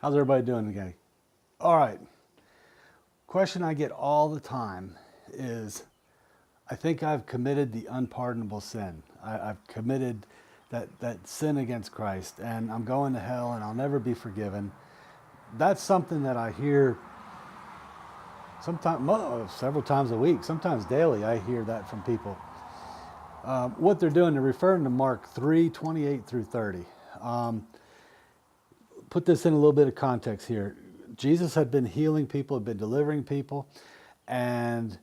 How's everybody doing today? All right. Question I get all the time is, I think I've committed the unpardonable sin. I've committed that sin against Christ, and I'm going to hell, and I'll never be forgiven. That's something that I hear sometimes, several times a week, sometimes daily. I hear that from people. What they're doing, they're referring to Mark 3:28 through 30. Put this in a little bit of context here. Jesus had been healing people, had been delivering people, and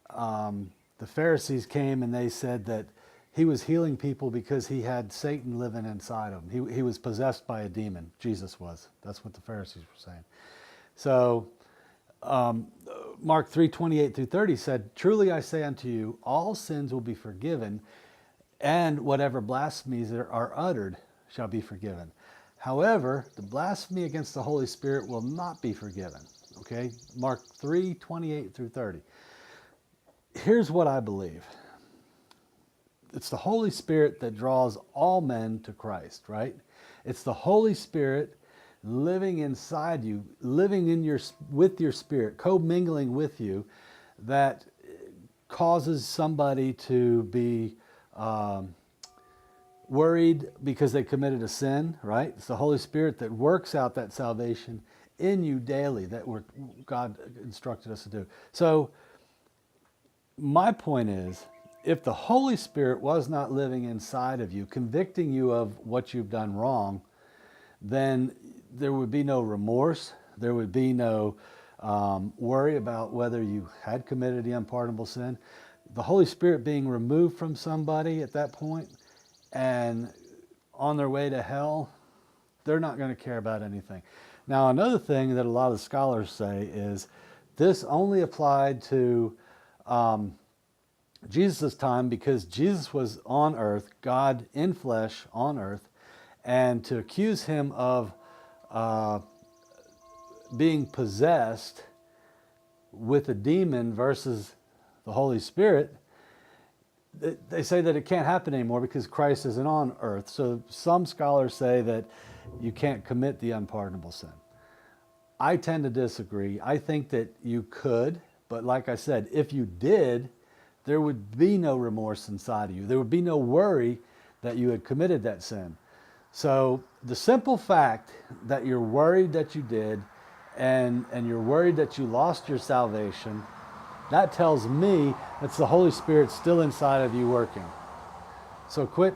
the Pharisees came and they said that he was healing people because he had Satan living inside of him. He was possessed by a demon. Jesus was. That's what the Pharisees were saying. So Mark 3:28 through 30 said, "Truly I say unto you, all sins will be forgiven, and whatever blasphemies are uttered shall be forgiven. However, the blasphemy against the Holy Spirit will not be forgiven." Okay, Mark 3:28 through 30. Here's what I believe. It's the Holy Spirit that draws all men to Christ, right? It's the Holy Spirit living inside you, living with your spirit, co-mingling with you, that causes somebody to be worried because they committed a sin, right? It's the Holy Spirit that works out that salvation in you daily that God instructed us to do. So my point is, if the Holy Spirit was not living inside of you, convicting you of what you've done wrong, then there would be no remorse. There would be no worry about whether you had committed the unpardonable sin. The Holy Spirit being removed from somebody at that point and on their way to hell, they're not going to care about anything. Now, another thing that a lot of scholars say is this only applied to Jesus' time because Jesus was on earth, God in flesh on earth, and to accuse him of being possessed with a demon versus the Holy Spirit, they say that it can't happen anymore because Christ isn't on earth. So some scholars say that you can't commit the unpardonable sin. I tend to disagree. I think that you could, but like I said, if you did, there would be no remorse inside of you. There would be no worry that you had committed that sin. So the simple fact that you're worried that you did and you're worried that you lost your salvation, that tells me it's the Holy Spirit still inside of you working. So quit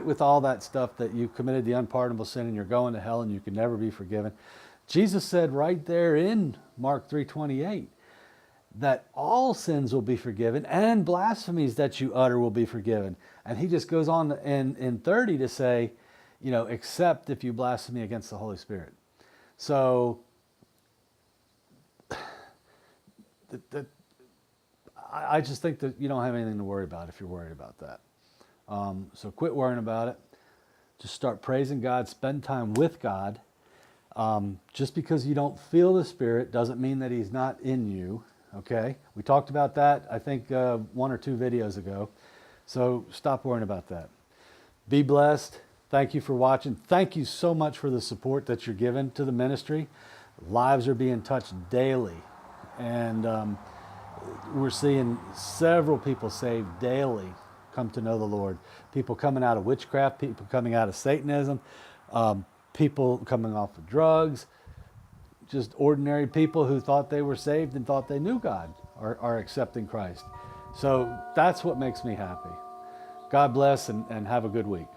with all that stuff that you committed the unpardonable sin and you're going to hell and you can never be forgiven. Jesus said right there in Mark 3:28 that all sins will be forgiven and blasphemies that you utter will be forgiven. And he just goes on in 30 to say, you know, except if you blaspheme against the Holy Spirit. So I just think that you don't have anything to worry about if you're worried about that. So quit worrying about it. Just start praising God, spend time with God. Just because you don't feel the Spirit doesn't mean that he's not in you. Okay? We talked about that, I think, 1 or 2 videos ago. So stop worrying about that. Be blessed. Thank you for watching. Thank you so much for the support that you're giving to the ministry. Lives are being touched daily. And we're seeing several people saved daily come to know the Lord. People coming out of witchcraft, people coming out of Satanism, people coming off of drugs, just ordinary people who thought they were saved and thought they knew God are accepting Christ. So that's what makes me happy. God bless and have a good week.